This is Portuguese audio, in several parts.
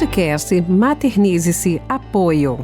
Podcast Maternize-se Apoio.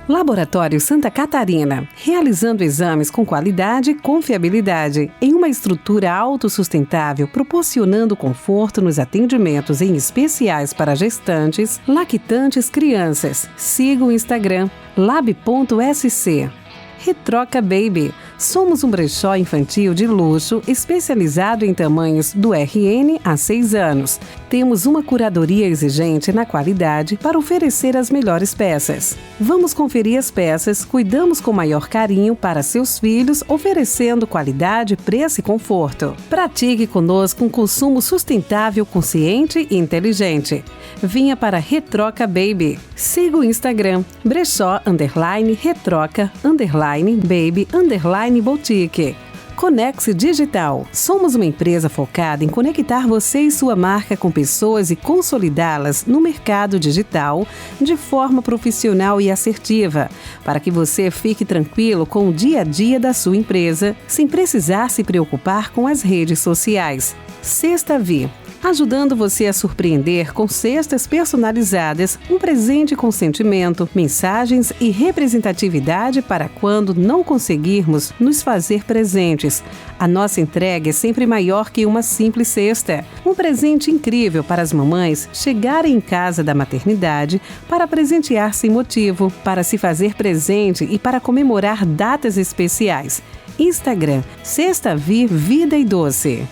Laboratório Santa Catarina, realizando exames com qualidade e confiabilidade, em uma estrutura autossustentável, proporcionando conforto nos atendimentos em especiais para gestantes, lactantes, crianças. Siga o Instagram, lab.sc. Retroca Baby. Somos um brechó infantil de luxo especializado em tamanhos do RN a 6 anos. Temos uma curadoria exigente na qualidade para oferecer as melhores peças. Vamos conferir as peças, cuidamos com maior carinho para seus filhos, oferecendo qualidade, preço e conforto. Pratique conosco um consumo sustentável, consciente e inteligente. Vinha para Retroca Baby. Siga o Instagram, brechó_retroca_baby_boutique. Conexe Digital. Somos uma empresa focada em conectar você e sua marca com pessoas e consolidá-las no mercado digital de forma profissional e assertiva, para que você fique tranquilo com o dia a dia da sua empresa, sem precisar se preocupar com as redes sociais. Sexta Vi. Ajudando você a surpreender com cestas personalizadas, um presente com sentimento, mensagens e representatividade para quando não conseguirmos nos fazer presentes. A nossa entrega é sempre maior que uma simples cesta. Um presente incrível para as mamães chegarem em casa da maternidade para presentear sem motivo, para se fazer presente e para comemorar datas especiais. Instagram, Sexta Vi Vida e Doce.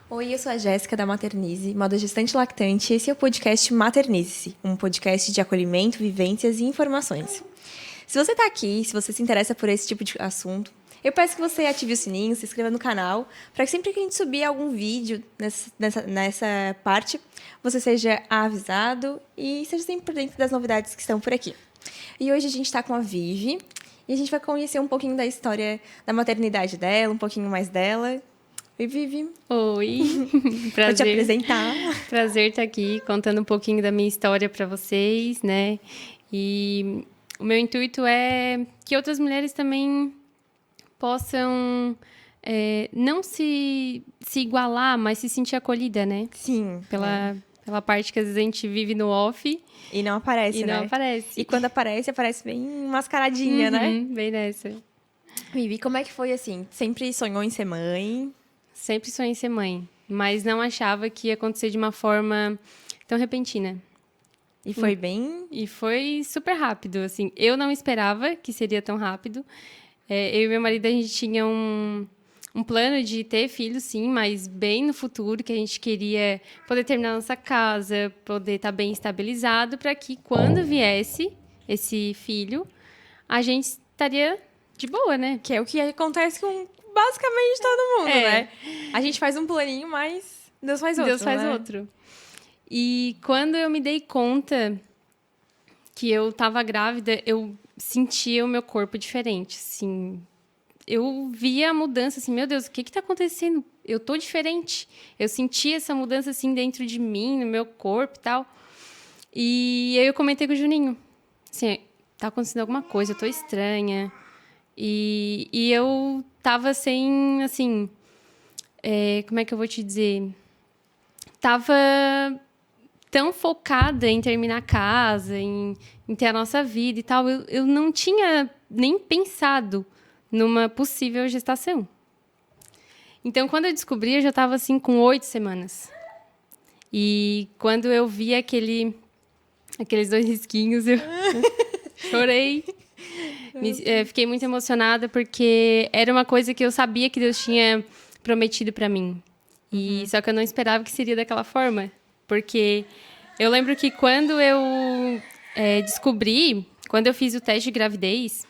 Oi, eu sou a Jéssica da Maternize, moda gestante lactante, e esse é o podcast Maternize-se, um podcast de acolhimento, vivências e informações. Se você está aqui, se você se interessa por esse tipo de assunto, eu peço que você ative o sininho, se inscreva no canal, para que sempre que a gente subir algum vídeo nessa parte, você seja avisado e seja sempre por dentro das novidades que estão por aqui. E hoje a gente está com a Vivi, e a gente vai conhecer um pouquinho da história da maternidade dela, um pouquinho mais dela. Oi, Vivi. Oi, prazer. Vou te apresentar. Prazer estar aqui contando um pouquinho da minha história para vocês, né? E o meu intuito é que outras mulheres também possam não se igualar, mas se sentir acolhida, né? Sim. Pela parte que às vezes a gente vive no off. E não aparece, e né? não aparece. E quando aparece bem mascaradinha, né? Bem nessa. Vivi, como é que foi assim? Sempre sonhou em ser mãe? Sempre sonhei em ser mãe, mas não achava que ia acontecer de uma forma tão repentina. E foi bem? E foi super rápido, assim. Eu não esperava que seria tão rápido. Eu e meu marido, a gente tinha um plano de ter filhos, sim, mas bem no futuro, que a gente queria poder terminar nossa casa, poder estar bem estabilizado, para que quando viesse esse filho, a gente estaria de boa, né? Que é o que acontece com basicamente todo mundo, né? A gente faz um planinho, mas Deus faz outro, Deus faz outro. E quando eu me dei conta que eu estava grávida, eu sentia o meu corpo diferente, assim. Eu via a mudança, assim, meu Deus, o que está acontecendo? Eu tô diferente. Eu senti essa mudança, assim, dentro de mim, no meu corpo e tal. E aí eu comentei com o Juninho, assim, tá acontecendo alguma coisa, eu tô estranha. E eu tava sem, assim, como é que eu vou te dizer? Tava tão focada em terminar a casa, em ter a nossa vida e tal. Eu não tinha nem pensado numa possível gestação. Então, quando eu descobri, eu já estava, assim, com 8 semanas. E quando eu vi aqueles 2 risquinhos, eu chorei. Fiquei muito emocionada porque era uma coisa que eu sabia que Deus tinha prometido para mim. E só que eu não esperava que seria daquela forma. Porque eu lembro que quando eu descobri, quando eu fiz o teste de gravidez,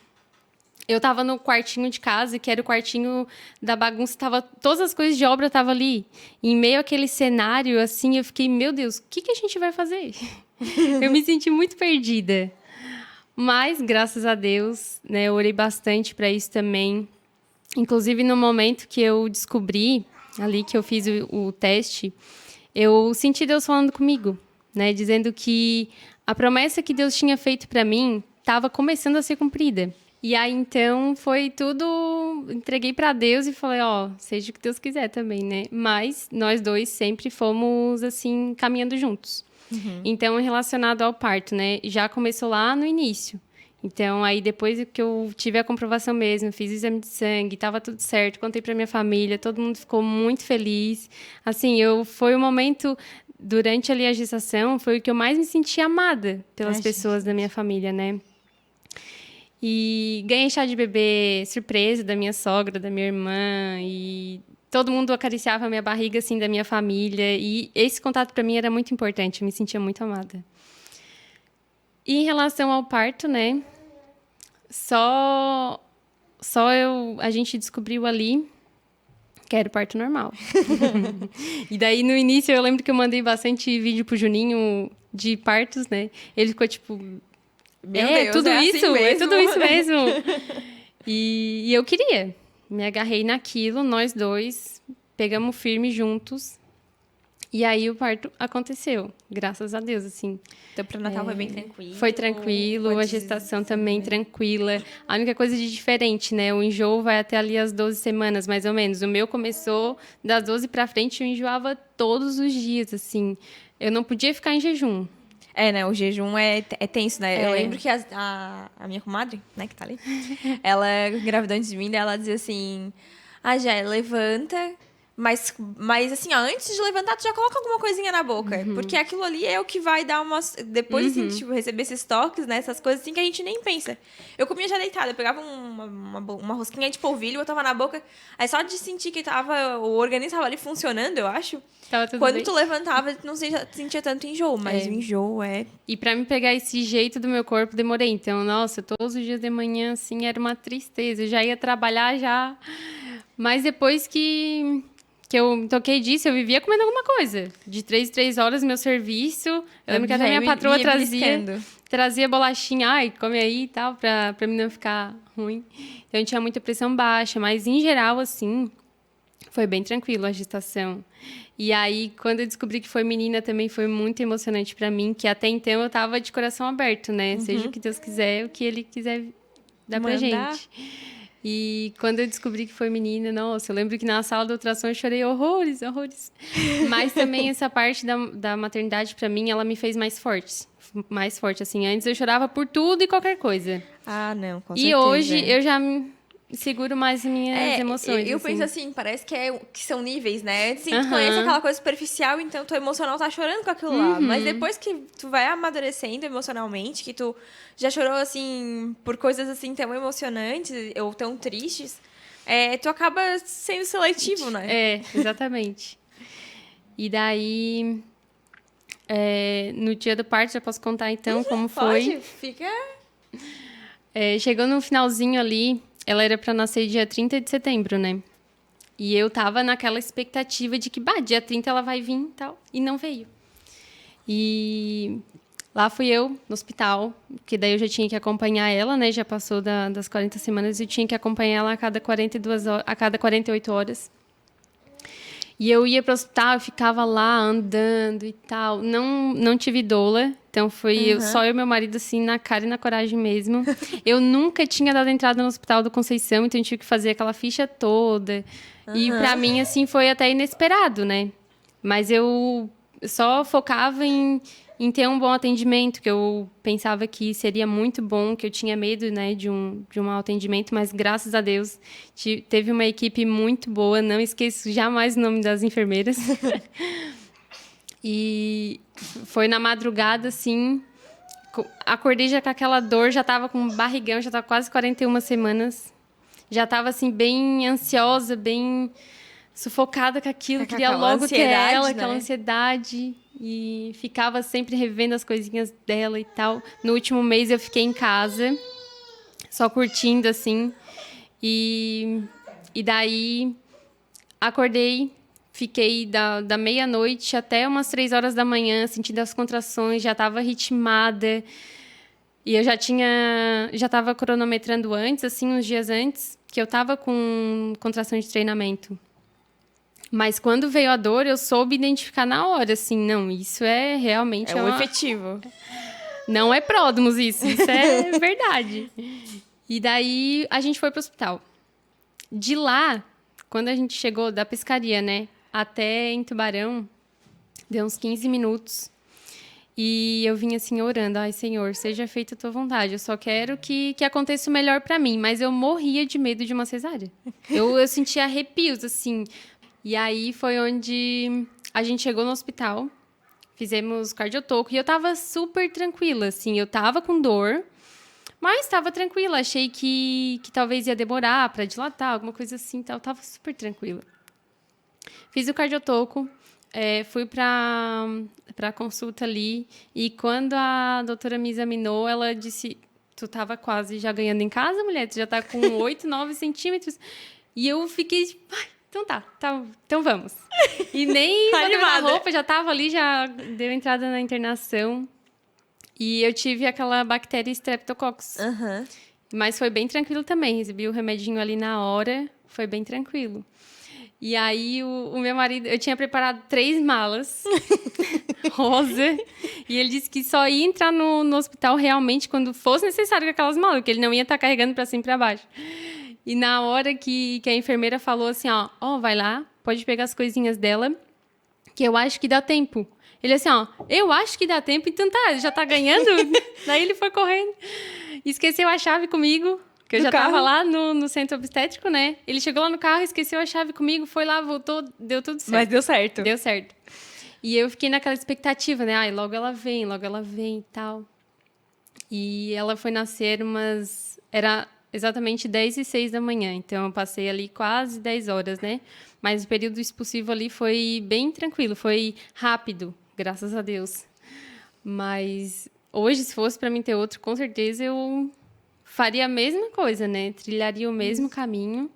eu estava no quartinho de casa, que era o quartinho da bagunça, todas as coisas de obra estavam ali. E em meio àquele cenário, assim, eu fiquei, meu Deus, o que a gente vai fazer? Eu me senti muito perdida. Mas, graças a Deus, né, eu orei bastante para isso também. Inclusive, no momento que eu descobri, ali que eu fiz o teste, eu senti Deus falando comigo, né, dizendo que a promessa que Deus tinha feito para mim estava começando a ser cumprida. E aí, então, foi tudo... Entreguei pra Deus e falei, ó, seja o que Deus quiser também, né? Mas nós dois sempre fomos, assim, caminhando juntos. Então, relacionado ao parto, né? Já começou lá no início. Então, aí depois que eu tive a comprovação mesmo, fiz o exame de sangue, tava tudo certo, contei pra minha família, todo mundo ficou muito feliz. Assim, foi o momento, durante ali a gestação, foi o que eu mais me senti amada pelas pessoas da minha família, né? E ganhei chá de bebê surpresa da minha sogra, da minha irmã, e todo mundo acariciava a minha barriga, assim, da minha família. E esse contato pra mim era muito importante, eu me sentia muito amada. E em relação ao parto, né? A gente descobriu ali que era o parto normal. E daí, no início, eu lembro que eu mandei bastante vídeo pro Juninho de partos, né? Ele ficou tipo... Meu Deus, tudo é isso, assim mesmo. é tudo isso mesmo. E eu queria. Me agarrei naquilo, nós dois, pegamos firme juntos. E aí o parto aconteceu, graças a Deus, assim. Então, pro Natal foi bem tranquilo. Foi tranquilo, a gestação também tranquila. A única coisa de diferente, né? O enjoo vai até ali as 12 semanas, mais ou menos. O meu começou das 12 pra frente, eu enjoava todos os dias, assim. Eu não podia ficar em jejum. É, né? O jejum é tenso, né? Eu lembro que a minha comadre, né, que tá ali, ela, engravidou antes de mim, ela dizia assim... Jé, levanta... Mas assim, ó, antes de levantar, tu já coloca alguma coisinha na boca. Porque aquilo ali é o que vai dar uma... Depois, assim, tipo, receber esses toques, né? Essas coisas assim que a gente nem pensa. Eu comia já deitada. Eu pegava uma rosquinha de polvilho, botava na boca. Aí só de sentir que o organismo tava ali funcionando, eu acho. Tava tudo Quando bem. tu levantava, tu não sentia tanto enjoo. Mas o enjoo é... E pra me pegar esse jeito do meu corpo, demorei. Então, nossa, todos os dias de manhã, assim, era uma tristeza. Eu já ia trabalhar, já... Mas depois que eu me toquei disso, eu vivia comendo alguma coisa. De 3 em 3 horas, meu serviço. Eu lembro que até minha patroa trazia bolachinha. Ai, come aí e tal, pra mim não ficar ruim. Então, eu tinha muita pressão baixa. Mas, em geral, assim, foi bem tranquilo a gestação. E aí, quando eu descobri que foi menina, também foi muito emocionante pra mim. Que até então, eu tava de coração aberto, né? Seja o que Deus quiser, o que Ele quiser dar pra gente. E quando eu descobri que foi menina, nossa, eu lembro que na sala do ultrassom eu chorei horrores. Mas também essa parte da maternidade, pra mim, ela me fez mais forte. Mais forte, assim. Antes eu chorava por tudo e qualquer coisa. Ah, não, com certeza. E hoje eu já seguro mais minhas emoções. Eu assim. penso assim, parece que são níveis, né? Assim, tu conhece aquela coisa superficial, então teu emocional tá chorando com aquilo lá. Mas depois que tu vai amadurecendo emocionalmente, que tu já chorou, assim, por coisas, assim, tão emocionantes ou tão tristes, tu acaba sendo seletivo, né? É, exatamente. E daí, no dia do parto, já posso contar, então, como foi? Pode, fica... Chegou no finalzinho ali, ela era pra nascer dia 30 de setembro, né? E eu tava naquela expectativa de que, dia 30 ela vai vir e tal. E não veio. E lá fui eu, no hospital, que daí eu já tinha que acompanhar ela, né? Já passou das 40 semanas e eu tinha que acompanhar ela a cada 48 horas. E eu ia para o hospital, eu ficava lá andando e tal. Não tive doula, então foi só eu e meu marido, assim, na cara e na coragem mesmo. Eu nunca tinha dado entrada no Hospital do Conceição, então eu tive que fazer aquela ficha toda. E para mim, assim, foi até inesperado, né? Mas eu só focava em ter um bom atendimento, que eu pensava que seria muito bom, que eu tinha medo, né, de um mau atendimento, mas graças a Deus teve uma equipe muito boa, não esqueço jamais o nome das enfermeiras. E foi na madrugada, assim, acordei já com aquela dor, já estava com barrigão, já estava quase 41 semanas, já estava, assim, bem ansiosa, bem sufocada com aquilo, queria logo ter ela, aquela ansiedade... E ficava sempre revendo as coisinhas dela e tal. No último mês eu fiquei em casa, só curtindo, assim. E daí acordei, fiquei da meia-noite até umas 3 horas da manhã, sentindo as contrações, já estava ritmada. E eu já estava cronometrando antes, assim, uns dias antes, que eu estava com contração de treinamento. Mas quando veio a dor, eu soube identificar na hora, assim, não, isso é realmente... É o efetivo. Não é pródromos isso é verdade. E daí a gente foi pro hospital. De lá, quando a gente chegou da pescaria, né, até em Tubarão, deu uns 15 minutos. E eu vim assim orando, ai Senhor, seja feita a tua vontade, eu só quero que aconteça o melhor pra mim, mas eu morria de medo de uma cesárea. Eu sentia arrepios, assim. E aí foi onde a gente chegou no hospital, fizemos cardiotoco e eu tava super tranquila, assim, eu tava com dor, mas estava tranquila, achei que talvez ia demorar pra dilatar, alguma coisa assim, eu tava super tranquila. Fiz o cardiotoco. Fui para consulta ali e quando a doutora me examinou, ela disse, tu tava quase já ganhando em casa, mulher, tu já tá com 8, 9 centímetros. E eu fiquei, então tá, então vamos. E nem botei na roupa, já tava ali, já deu entrada na internação. E eu tive aquela bactéria Streptococcus. Uhum. Mas foi bem tranquilo também, recebi o remedinho ali na hora, foi bem tranquilo. E aí, o meu marido... Eu tinha preparado 3 malas rosa. E ele disse que só ia entrar no hospital realmente quando fosse necessário com aquelas malas. Que ele não ia estar carregando para cima e para baixo. E na hora que a enfermeira falou assim, ó, vai lá, pode pegar as coisinhas dela, que eu acho que dá tempo. Ele assim, eu acho que dá tempo, então tá, já tá ganhando. Daí ele foi correndo. Esqueceu a chave comigo. Porque eu já tava lá no centro obstétrico, né? Ele chegou lá no carro, esqueceu a chave comigo, foi lá, voltou, deu tudo certo. Mas deu certo. Deu certo. E eu fiquei naquela expectativa, né? Ai, logo ela vem e tal. E ela foi nascer era exatamente 10h06 da manhã. Então, eu passei ali quase 10 horas, né? Mas o período expulsivo ali foi bem tranquilo, foi rápido, graças a Deus. Mas hoje, se fosse para mim ter outro, com certeza eu... faria a mesma coisa, né? Trilharia o mesmo caminho.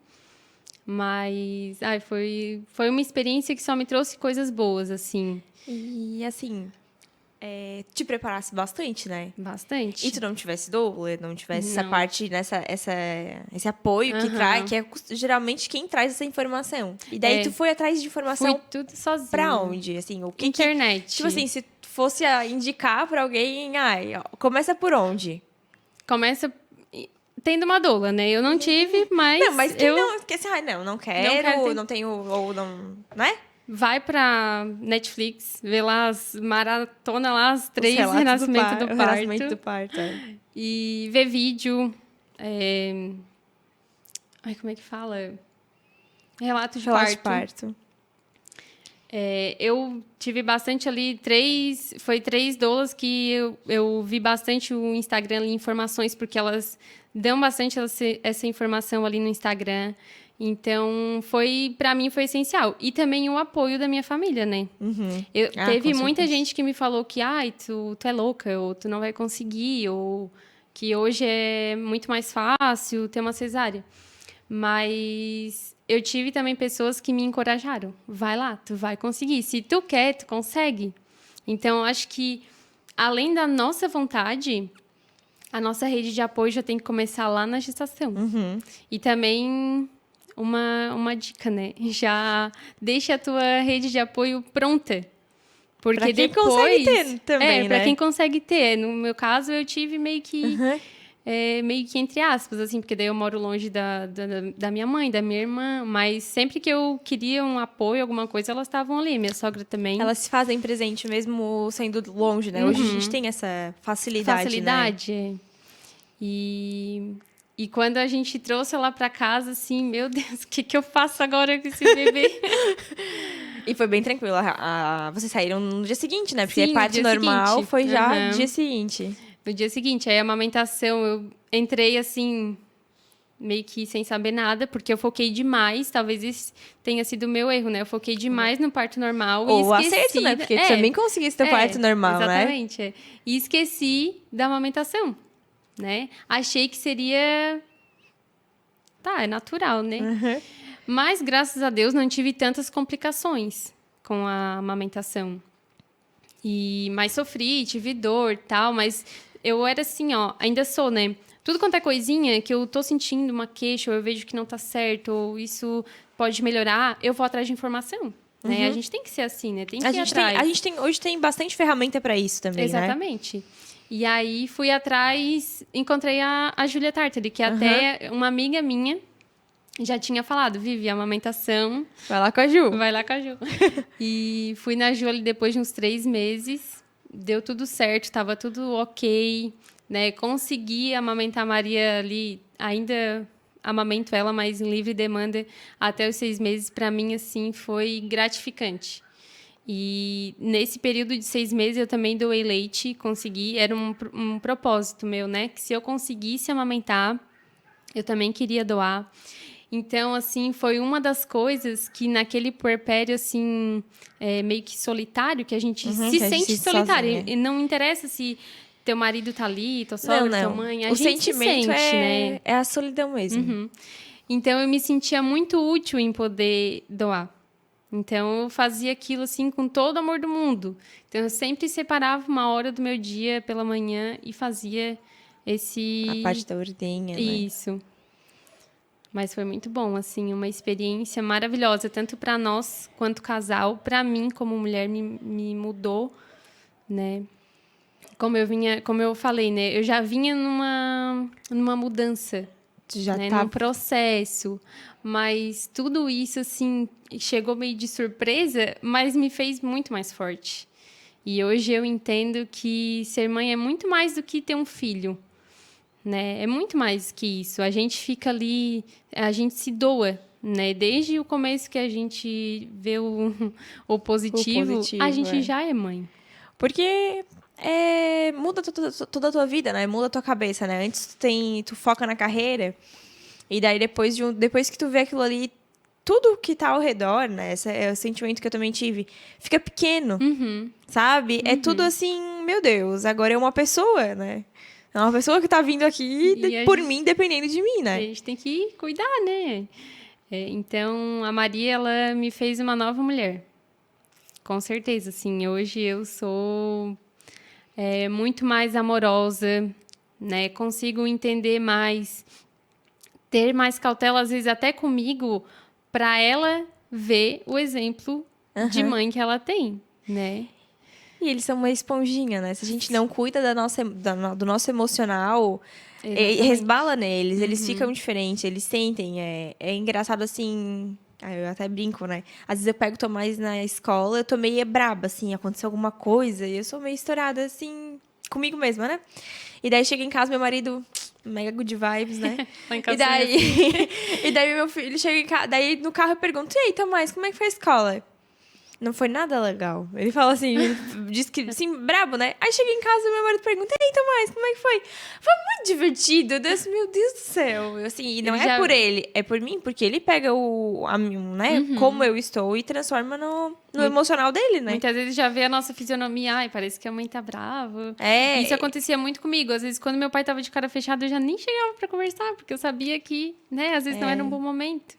Mas foi uma experiência que só me trouxe coisas boas, assim. E, assim, te preparasse bastante, né? Bastante. E tu não tivesse doula, não tivesse essa parte, esse apoio que traz, que é geralmente quem traz essa informação. E daí tu foi atrás de informação... Fui tudo sozinha. Pra onde? Assim, o que Internet. tipo assim, se fosse indicar pra alguém, começa por onde? Começa... tendo uma doula, né? Eu não tive, mas... Não, mas quem não... Porque assim, não quero, não tenho... Ou não... Né? Vai pra Netflix, vê lá as maratona lá, as 3 renascimentos do parto. Renascimento do parto, E vê vídeo. Como é que fala? Relato de parto. Eu tive bastante ali, 3 doulas que eu vi bastante o Instagram ali, informações, porque elas dão bastante essa informação ali no Instagram. Então, para mim, foi essencial. E também o apoio da minha família, né? Uhum. Teve muita gente que me falou que, tu é louca, ou tu não vai conseguir, ou que hoje é muito mais fácil ter uma cesárea. Mas eu tive também pessoas que me encorajaram. Vai lá, tu vai conseguir. Se tu quer, tu consegue. Então, acho que, além da nossa vontade, a nossa rede de apoio já tem que começar lá na gestação. Uhum. E também... Uma dica, né? Já deixa a tua rede de apoio pronta. Porque pra quem depois... consegue ter também, né? Pra quem consegue ter. No meu caso, eu tive meio que... Uhum. Meio que entre aspas, assim. Porque daí eu moro longe da minha mãe, da minha irmã. Mas sempre que eu queria um apoio, alguma coisa, elas estavam ali. Minha sogra também. Elas se fazem presente mesmo sendo longe, né? Hoje a gente tem essa facilidade, né? E quando a gente trouxe ela para casa, assim, meu Deus, o que eu faço agora com esse bebê? E foi bem tranquilo. Vocês saíram no dia seguinte, né? Porque Sim, parto normal seguinte. foi já no dia seguinte. No dia seguinte, aí a amamentação, eu entrei assim, meio que sem saber nada, porque eu foquei demais, talvez isso tenha sido o meu erro, né? Eu foquei demais no parto normal e Ou esqueci... acerto, né? Porque tu também conseguisse ter parto normal, exatamente, né? E esqueci da amamentação. Né? Achei que seria... é natural, né? Uhum. Mas, graças a Deus, não tive tantas complicações com a amamentação. Mas sofri, tive dor e tal, mas eu era assim, ainda sou, né? Tudo quanto é coisinha que eu tô sentindo uma queixa, ou eu vejo que não tá certo, ou isso pode melhorar, eu vou atrás de informação. Né? Uhum. A gente tem que ser assim, né? Tem que ir atrás. Hoje tem bastante ferramenta para isso também, exatamente. né? E aí fui atrás, encontrei a Júlia Tartari, que até uma amiga minha já tinha falado, Vivi, amamentação. Vai lá com a Ju. Vai lá com a Ju. E fui na Ju ali depois de uns 3 meses. Deu tudo certo, tava tudo ok, né? Consegui amamentar a Maria ali, ainda amamento ela, mas em livre demanda até os 6 meses. Para mim, assim, foi gratificante. E nesse período de 6 meses eu também doei leite, consegui, era um propósito meu, né? Que se eu conseguisse amamentar, eu também queria doar. Então, assim, foi uma das coisas que naquele puerpério, assim, meio que solitário, que a gente se sente solitário. Sozinha. E não interessa se teu marido tá ali, tua sogra, tua mãe. A o gente sentimento se sente, né? é a solidão mesmo. Então, eu me sentia muito útil em poder doar. Então, eu fazia aquilo, assim, com todo o amor do mundo. Então, eu sempre separava uma hora do meu dia pela manhã e fazia esse... A parte da ordenha, né? Isso. Mas foi muito bom, assim, uma experiência maravilhosa, tanto para nós quanto casal. Para mim, como mulher, me mudou, né? Como eu falei, né? Eu já vinha numa mudança, Já né? tá Num processo. Mas tudo isso, assim, chegou meio de surpresa, mas me fez muito mais forte. E hoje eu entendo que ser mãe é muito mais do que ter um filho. Né? É muito mais que isso. A gente fica ali, a gente se doa, né? Desde o começo que a gente vê o positivo, a gente já é mãe. Porque muda toda a tua vida, né? Muda a tua cabeça, né? Antes tu foca na carreira, e daí depois que tu vê aquilo ali, tudo que tá ao redor, né? Esse é o sentimento que eu também tive. Fica pequeno, sabe? É tudo assim, meu Deus, agora é uma pessoa, né? É uma pessoa que tá vindo aqui mim, dependendo de mim, né? A gente tem que cuidar, né? Então, a Maria, ela me fez uma nova mulher. Com certeza, assim. Hoje eu sou muito mais amorosa, né? Consigo entender mais, ter mais cautela, às vezes até comigo, para ela ver o exemplo de mãe que ela tem, né? E eles são uma esponjinha, né? Se a gente não cuida do nosso emocional, resbala neles. Eles ficam diferentes, eles sentem. É engraçado, assim... eu até brinco, né? Às vezes eu pego o Tomás na escola, eu tô meio braba, assim. Aconteceu alguma coisa e eu sou meio estourada, assim... Comigo mesma, né? E daí chega em casa, meu marido... Mega good vibes, né? E daí meu filho chega em casa... Daí no carro eu pergunto... E aí, Tomás, como é que foi a escola? Não foi nada legal. Ele fala assim, ele diz que, assim, brabo, né? Aí chega em casa, meu marido pergunta, e aí, Tomás, como é que foi? Foi muito divertido. Eu disse, meu Deus do céu. Assim, e não é por ele, é por mim, porque ele pega né, como eu estou e transforma no emocional dele, né? Muitas vezes já vê a nossa fisionomia, ai, parece que a mãe tá brava. Isso acontecia muito comigo. Às vezes, quando meu pai tava de cara fechada, eu já nem chegava pra conversar, porque eu sabia que, né, às vezes não era um bom momento.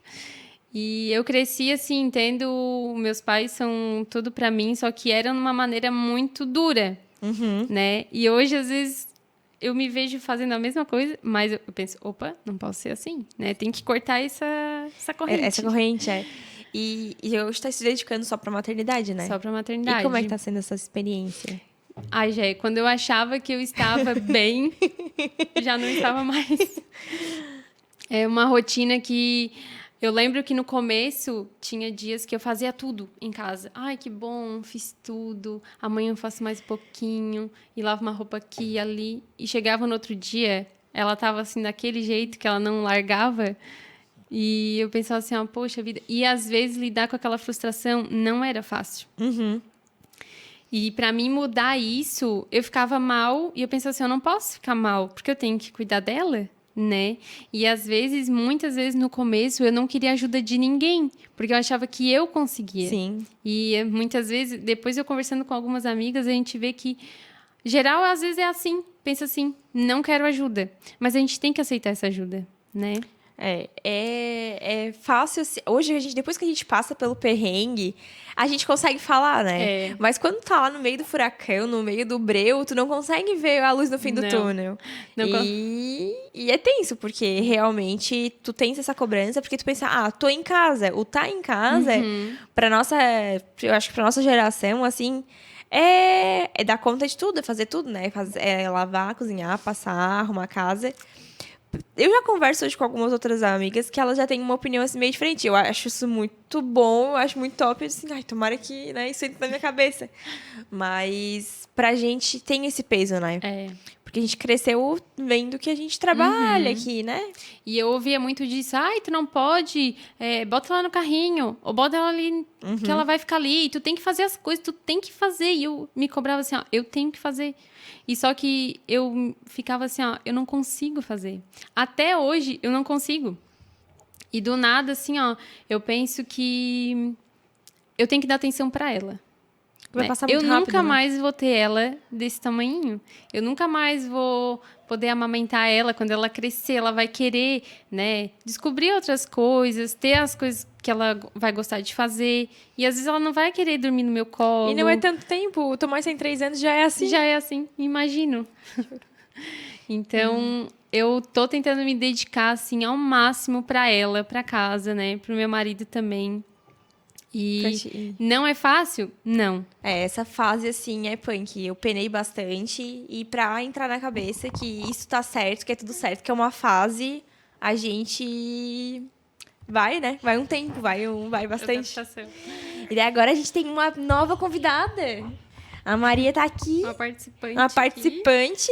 E eu cresci assim, entendo, meus pais são tudo pra mim, só que eram de uma maneira muito dura, né? E hoje, às vezes, eu me vejo fazendo a mesma coisa, mas eu penso, opa, não posso ser assim, né? Tem que cortar essa corrente. Essa corrente, E hoje está se dedicando só pra maternidade, né? Só pra maternidade. E como é que tá sendo essa experiência? Ai, Jé, quando eu achava que eu estava bem, já não estava mais. É uma rotina que... Eu lembro que no começo tinha dias que eu fazia tudo em casa. Ai, que bom, fiz tudo. Amanhã eu faço mais um pouquinho. E lavo uma roupa aqui e ali. E chegava no outro dia, ela tava assim, daquele jeito que ela não largava. E eu pensava assim, poxa vida. E às vezes lidar com aquela frustração não era fácil. E para mim mudar isso, eu ficava mal. E eu pensava assim, eu não posso ficar mal, porque eu tenho que cuidar dela. Né? E às vezes, muitas vezes no começo, eu não queria ajuda de ninguém, porque eu achava que eu conseguia. Sim. E muitas vezes, depois eu conversando com algumas amigas, a gente vê que, geral, às vezes é assim, pensa assim, não quero ajuda, mas a gente tem que aceitar essa ajuda, né? É fácil. Hoje, depois que a gente passa pelo perrengue, a gente consegue falar, né? Mas quando tá lá no meio do furacão, no meio do breu, tu não consegue ver a luz no fim do túnel. E é tenso, porque realmente tu tens essa cobrança, porque tu pensa, tô em casa. O tá em casa, eu acho que pra nossa geração, assim, é dar conta de tudo, é fazer tudo, né? É lavar, cozinhar, passar, arrumar a casa. Eu já converso hoje com algumas outras amigas que elas já têm uma opinião assim meio diferente. Eu acho isso muito bom, eu acho muito top. Eu assim, ai, tomara que, né, isso entre na minha cabeça. Mas pra gente tem esse peso, né? Porque a gente cresceu vendo que a gente trabalha aqui, né? E eu ouvia muito disso. Ai, tu não pode, bota ela no carrinho. Ou bota ela ali, que ela vai ficar ali. Tu tem que fazer as coisas, tu tem que fazer. E eu me cobrava assim, ó, eu tenho que fazer. E só que eu ficava assim, ó, eu não consigo fazer. Até hoje, eu não consigo. E do nada, assim, ó, eu penso que eu tenho que dar atenção pra ela. Vai passar muito eu rápido, nunca né? mais vou ter ela desse tamanhinho. Eu nunca mais vou poder amamentar ela. Quando ela crescer, ela vai querer, né, descobrir outras coisas, ter as coisas que ela vai gostar de fazer. E às vezes ela não vai querer dormir no meu colo. E não é tanto tempo. O Tomás tem 3 anos, já é assim. Já é assim, imagino. Então, eu tô tentando me dedicar assim ao máximo para ela, para casa, né, pro meu marido também. E não é fácil? Não. Essa fase, assim, é punk. Eu penei bastante. E pra entrar na cabeça que isso tá certo, que é tudo certo, que é uma fase, a gente vai, né? Vai um tempo, vai bastante. Adaptação. E daí agora a gente tem uma nova convidada. A Maria tá aqui. Uma participante. Uma participante.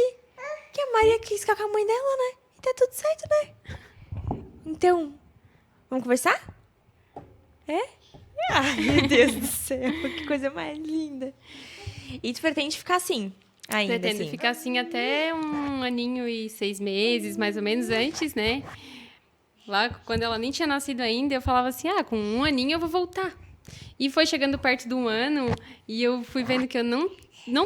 Que a Maria quis ficar com a mãe dela, né? E tá tudo certo, né? Então, vamos conversar? É? Ai, meu Deus do céu, que coisa mais linda. E tu pretende ficar assim, ainda Pretendo assim? ficar assim até 1 aninho e 6 meses, mais ou menos, antes, né? Lá, quando ela nem tinha nascido ainda, eu falava assim, com 1 aninho eu vou voltar. E foi chegando perto do 1 ano e eu fui vendo que eu não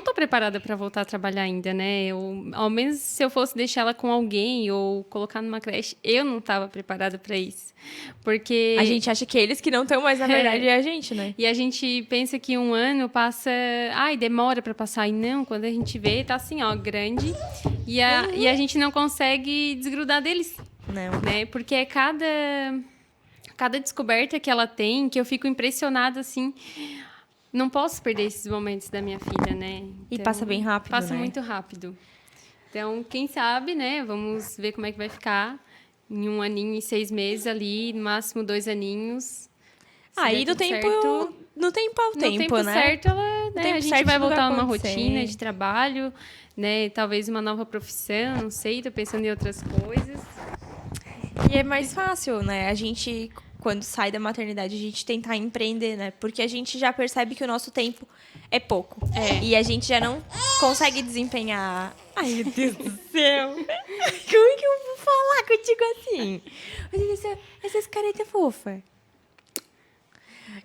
tô preparada para voltar a trabalhar ainda, né? Ao menos se eu fosse deixar ela com alguém ou colocar numa creche, eu não estava preparada para isso. Porque A gente acha que eles que não estão, mas na verdade é a gente, né? E a gente pensa que 1 ano passa... Ai, demora para passar. E não, quando a gente vê, tá assim, ó, grande. E a gente não consegue desgrudar deles. Não. Né? Porque é cada descoberta que ela tem, que eu fico impressionada, assim... Não posso perder esses momentos da minha filha, né? Então, E passa bem rápido, passa né? muito rápido. Então, quem sabe, né? Vamos ver como é que vai ficar em 1 aninho e 6 meses ali, no máximo 2 aninhos. Aí no tempo, no tempo ao tempo, no tempo né? certo, ela, né? tempo A gente certo vai tudo voltar vai numa acontecer. rotina de trabalho, né? Talvez uma nova profissão, não sei, tô pensando em outras coisas. E é mais fácil, né? A gente, quando sai da maternidade, a gente tentar empreender, né? Porque a gente já percebe que o nosso tempo é pouco. E a gente já não consegue desempenhar... Ai, meu Deus do céu! Como é que eu vou falar contigo assim? Essas caretas fofas.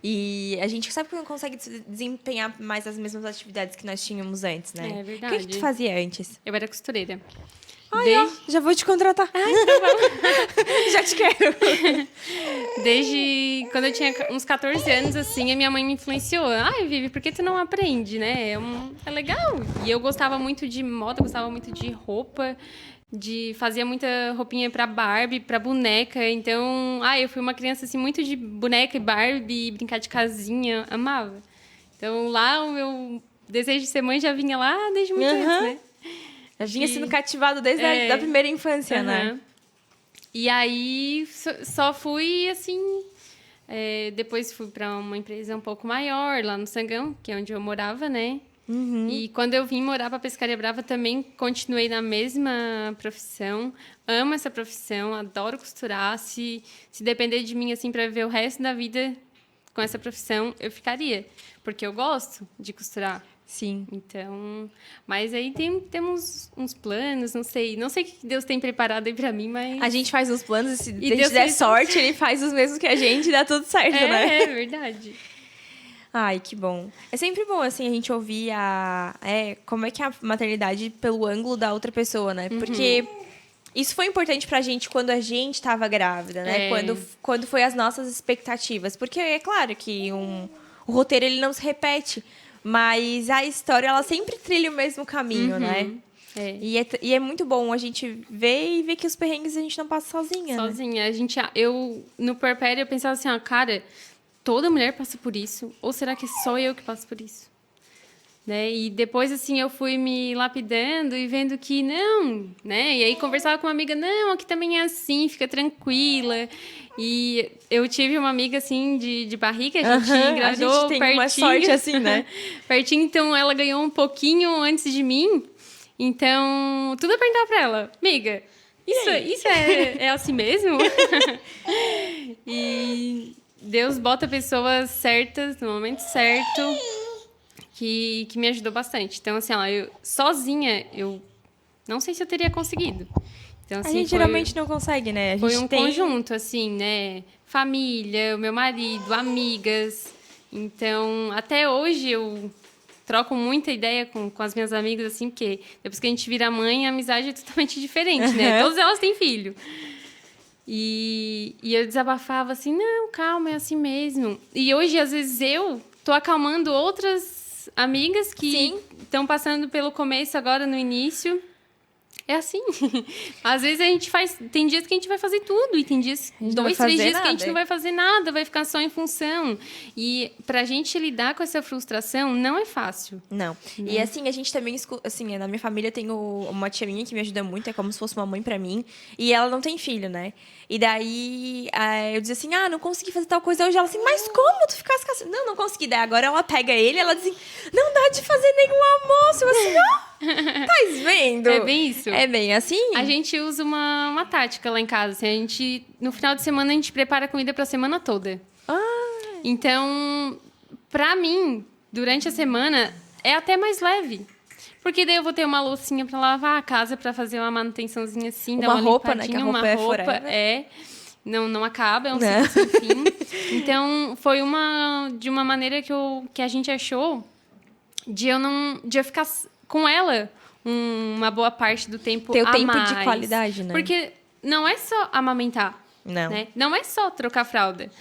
E a gente sabe que não consegue desempenhar mais as mesmas atividades que nós tínhamos antes, né? É verdade. O que tu fazia antes? Eu era costureira. Já vou te contratar. Já te quero. Desde quando eu tinha uns 14 anos, assim, a minha mãe me influenciou. Ai, Vivi, por que tu não aprende, né? É legal. E eu gostava muito de moda, gostava muito de roupa, fazia muita roupinha pra Barbie, pra boneca. Então, eu fui uma criança, assim, muito de boneca e Barbie, brincar de casinha, amava. Então, lá, o meu desejo de ser mãe já vinha lá desde muito antes, né? Já vinha sendo cativado desde a da primeira infância, né? E aí, só fui, assim... depois fui para uma empresa um pouco maior, lá no Sangão, que é onde eu morava, né? E quando eu vim morar para Pescaria Brava, também continuei na mesma profissão. Amo essa profissão, adoro costurar. Se depender de mim, assim, para viver o resto da vida com essa profissão, eu ficaria. Porque eu gosto de costurar. Sim. Então, mas aí temos uns planos, não sei o que Deus tem preparado aí pra mim, mas... A gente faz uns planos e se a gente Deus der fez sorte, ele faz os mesmos que a gente e dá tudo certo, né? É verdade. Ai, que bom. É sempre bom, assim, a gente ouvir como é que é a maternidade pelo ângulo da outra pessoa, né? Porque isso foi importante pra gente quando a gente estava grávida, né? Quando foi as nossas expectativas. Porque é claro que o roteiro, ele não se repete. Mas a história, ela sempre trilha o mesmo caminho, né? E é muito bom a gente ver e ver que os perrengues a gente não passa sozinha, Sozinha. Né? No puerpério, eu pensava assim, cara, toda mulher passa por isso? Ou será que é só eu que passo por isso? né? E depois, assim, eu fui me lapidando e vendo que não, né? E aí conversava com uma amiga, não, aqui também é assim, fica tranquila. E eu tive uma amiga, assim, de barriga, a gente engravidou a gente tem pertinho. uma sorte assim, né? Pertinho, então ela ganhou um pouquinho antes de mim. Então, tudo eu perguntava pra ela, amiga, isso é assim mesmo? E Deus bota pessoas certas no momento certo que me ajudou bastante. Então, assim, eu sozinha, eu não sei se eu teria conseguido. Então, assim, A gente geralmente não consegue, né? foi um conjunto, assim, né? Família, o meu marido, amigas. Então, até hoje eu troco muita ideia com as minhas amigas, assim, porque depois que a gente vira mãe, a amizade é totalmente diferente, né? Todas elas têm filho. E eu desabafava assim, não, calma, é assim mesmo. E hoje, às vezes, eu tô acalmando outras amigas que estão passando pelo começo agora, no início. É assim. Às vezes a gente tem dias que a gente vai fazer tudo, e tem dias, 2, 3 dias que a gente não vai fazer nada, vai ficar só em função. E pra gente lidar com essa frustração não é fácil. Não. E assim, a gente também, assim, na minha família eu tenho uma tia minha que me ajuda muito, é como se fosse uma mãe pra mim, e ela não tem filho, né? E daí eu dizia assim, não consegui fazer tal coisa hoje. Ela assim, mas como tu ficasse com essa... Não consegui. Daí agora ela pega ele e ela diz assim, não dá de fazer nenhum almoço. Eu assim, tá vendo? É bem isso. É bem assim? A gente usa uma tática lá em casa. Assim, no final de semana, a gente prepara comida pra semana toda. Então, pra mim, durante a semana, é até mais leve. Porque daí eu vou ter uma loucinha pra lavar a casa, pra fazer uma manutençãozinha assim, dar uma roupa, limpadinha, né? Que a roupa é não acaba, é um ciclo sem fim. Então, foi de uma maneira que a gente achou de eu ficar com ela uma boa parte do tempo ter o a tempo mais. de qualidade, né? Porque não é só amamentar. Não. Né? Não é só trocar fralda.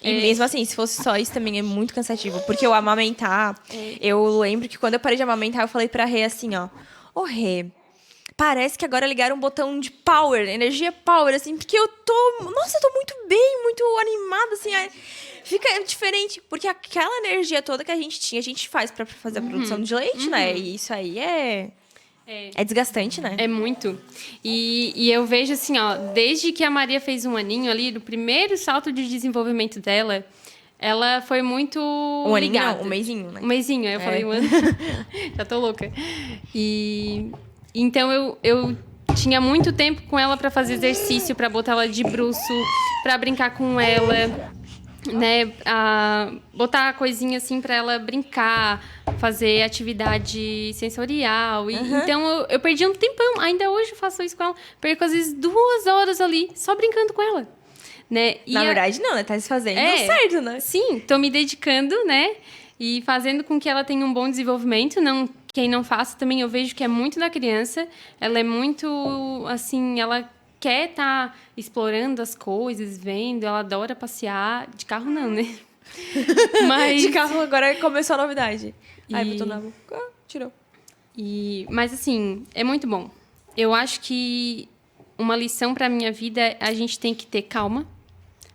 E mesmo assim, se fosse só isso, também é muito cansativo. Porque o amamentar... Eu lembro que quando eu parei de amamentar, eu falei pra Rê assim, ó... Ô, Rê, parece que agora ligaram um botão de power, energia power, assim. Porque eu tô... Nossa, eu tô muito bem, muito animada, assim. Fica diferente. Porque aquela energia toda que a gente tinha, a gente faz pra fazer a produção de leite, né? E isso aí é desgastante, né? É muito. E eu vejo assim, ó, desde que a Maria fez 1 aninho ali, no primeiro salto de desenvolvimento dela, ela foi muito ligada. Um mesinho, né? Um mesinho, aí eu falei 1 ano. Já tô louca. E então eu tinha muito tempo com ela para fazer exercício, para botar ela de bruço, para brincar com ela, né, botar coisinha assim para ela brincar, fazer atividade sensorial. Então eu perdi um tempão, ainda hoje eu faço isso com ela, perco às vezes 2 horas ali só brincando com ela, né? Na verdade não, né? Tá se fazendo certo, né? Sim, tô me dedicando, né? E fazendo com que ela tenha um bom desenvolvimento. Quem não faça também, eu vejo que é muito da criança. Ela é muito, assim, ela quer estar explorando as coisas, vendo, ela adora passear. De carro não, né? Mas... De carro agora começou a novidade. Botou na boca, tirou. Mas assim, é muito bom. Eu acho que uma lição para minha vida é a gente tem que ter calma,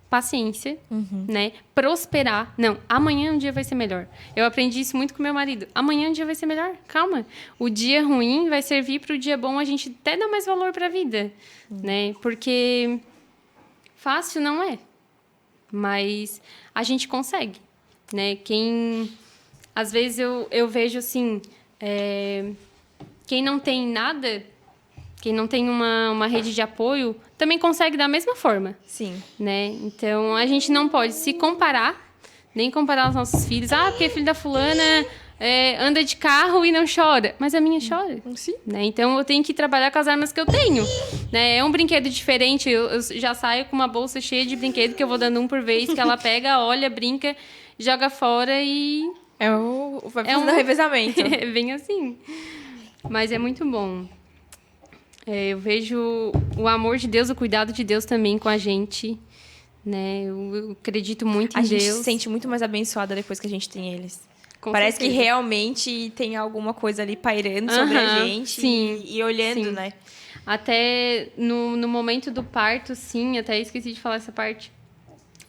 paciência, né? Prosperar. Não, amanhã um dia vai ser melhor. Eu aprendi isso muito com meu marido. Amanhã um dia vai ser melhor. Calma. O dia ruim vai servir para o dia bom, a gente até dar mais valor para a vida, né? Porque fácil não é. Mas a gente consegue, né? Às vezes eu vejo assim, quem não tem nada, quem não tem uma rede de apoio, também consegue da mesma forma. Sim. Né? Então, a gente não pode se comparar, nem comparar os nossos filhos. Porque filho da fulana anda de carro e não chora. Mas a minha chora. Sim. Né? Então, eu tenho que trabalhar com as armas que eu tenho. Né? É um brinquedo diferente. Eu já saio com uma bolsa cheia de brinquedo que eu vou dando um por vez, que ela pega, olha, brinca, joga fora e... Vai fazendo revezamento. É bem assim. Mas é muito bom. Eu vejo o amor de Deus, o cuidado de Deus também com a gente, né? Eu acredito muito em Deus. A gente se sente muito mais abençoada depois que a gente tem eles. Com Parece certeza. que realmente tem alguma coisa ali pairando sobre a gente e olhando, né? Até no momento do parto, sim, até esqueci de falar essa parte.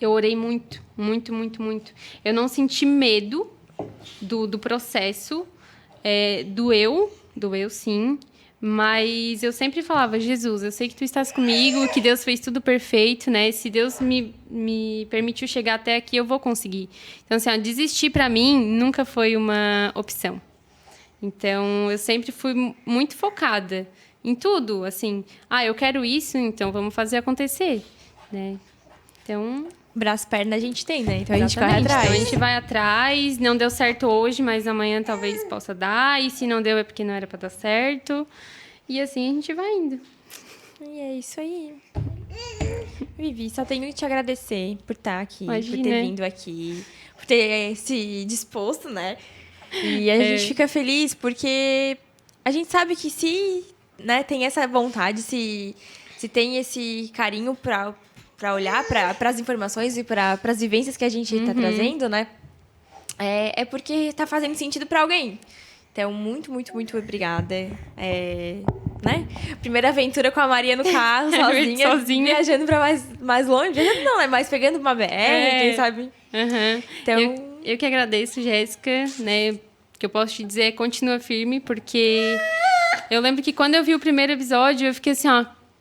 Eu orei muito, muito, muito, muito. Eu não senti medo do processo. Doeu sim, mas eu sempre falava, Jesus, eu sei que tu estás comigo, que Deus fez tudo perfeito, né? Se Deus me permitiu chegar até aqui, eu vou conseguir. Então, assim, desistir para mim nunca foi uma opção. Então, eu sempre fui muito focada em tudo, assim, eu quero isso, então vamos fazer acontecer, né? Então... Braço e perna a gente tem, né? Então exatamente. A gente corre atrás. Então a gente vai atrás, não deu certo hoje, mas amanhã talvez possa dar, e se não deu é porque não era para dar certo, e assim a gente vai indo. E é isso aí. Vivi, só tenho que te agradecer por estar aqui, Imagina. por ter vindo aqui, por ter se disposto, né? E a gente fica feliz porque a gente sabe que se, né, tem essa vontade, se tem esse carinho para olhar para as informações e para as vivências que a gente está trazendo, né? É porque está fazendo sentido para alguém. Então, muito, muito, muito obrigada. Né? Primeira aventura com a Maria no carro, sozinha, viajando para mais longe. Viajando não, né? Mas pegando uma BR, quem sabe? Uhum. Então... Eu que agradeço, Jéssica, né? O que eu posso te dizer continua firme, porque eu lembro que quando eu vi o primeiro episódio, eu fiquei assim,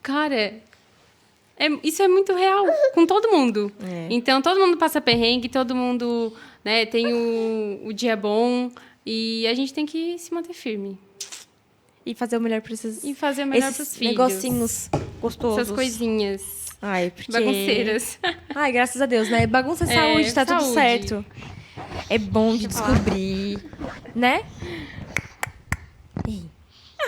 cara... isso é muito real, com todo mundo. Então, todo mundo passa perrengue, todo mundo, né, tem o dia bom. E a gente tem que se manter firme. E fazer o melhor para esses... E fazer o melhor para os filhos. Negocinhos gostosos. Essas coisinhas. Porque... Bagunceiras. Graças a Deus, né? Bagunça é saúde, tá tudo certo. É bom de descobrir, né?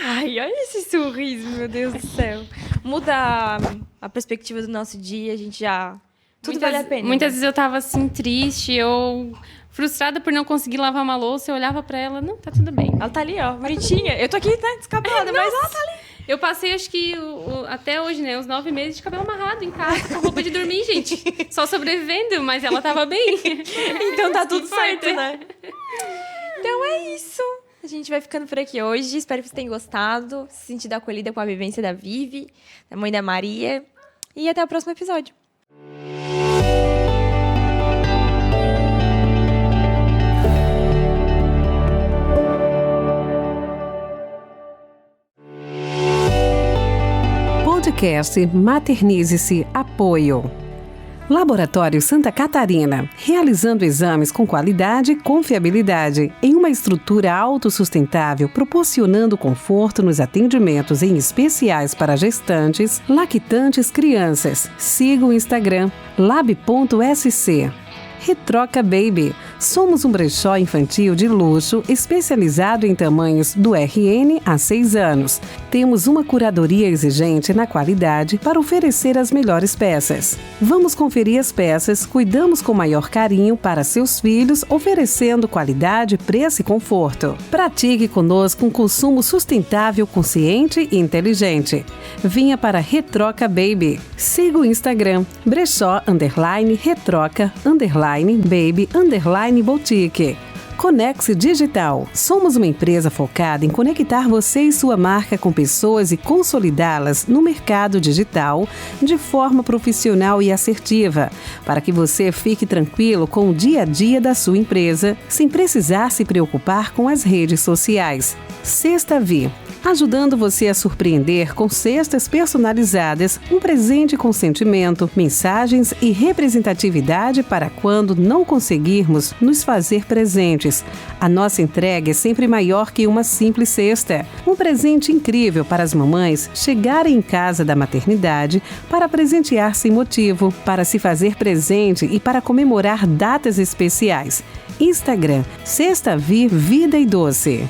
Olha esse sorriso, meu Deus do céu. Muda a perspectiva do nosso dia, a gente já... Tudo vale a pena. Muitas vezes eu tava assim, triste, ou frustrada por não conseguir lavar uma louça, eu olhava pra ela, não, tá tudo bem. Ela tá ali, ó, bonitinha. Eu tô aqui, tá, descabelada, mas ela tá ali. Eu passei, acho que, até hoje, né, uns 9 meses de cabelo amarrado em casa, com roupa de dormir, gente. Só sobrevivendo, mas ela tava bem. Então tá tudo certo, né? Então é isso. A gente vai ficando por aqui hoje. Espero que vocês tenham gostado, se sentido acolhida com a vivência da Vivi, da mãe da Maria. E até o próximo episódio. Podcast Maternize-se Apoio. Laboratório Santa Catarina, realizando exames com qualidade e confiabilidade, em uma estrutura autossustentável, proporcionando conforto nos atendimentos em especiais para gestantes, lactantes, crianças. Siga o Instagram, lab.sc. Retroca Baby. Somos um brechó infantil de luxo especializado em tamanhos do RN a 6 anos. Temos uma curadoria exigente na qualidade para oferecer as melhores peças. Vamos conferir as peças, cuidamos com maior carinho para seus filhos, oferecendo qualidade, preço e conforto. Pratique conosco um consumo sustentável, consciente e inteligente. Vinha para Retroca Baby. Siga o Instagram, brechó_retroca_baby_boutique. Conex Digital. Somos uma empresa focada em conectar você e sua marca com pessoas e consolidá-las no mercado digital de forma profissional e assertiva, para que você fique tranquilo com o dia a dia da sua empresa, sem precisar se preocupar com as redes sociais. Sexta Vi. Ajudando você a surpreender com cestas personalizadas, um presente com sentimento, mensagens e representatividade para quando não conseguirmos nos fazer presentes. A nossa entrega é sempre maior que uma simples cesta. Um presente incrível para as mamães chegarem em casa da maternidade para presentear sem motivo, para se fazer presente e para comemorar datas especiais. Instagram, Sexta Vi Vida e Doce.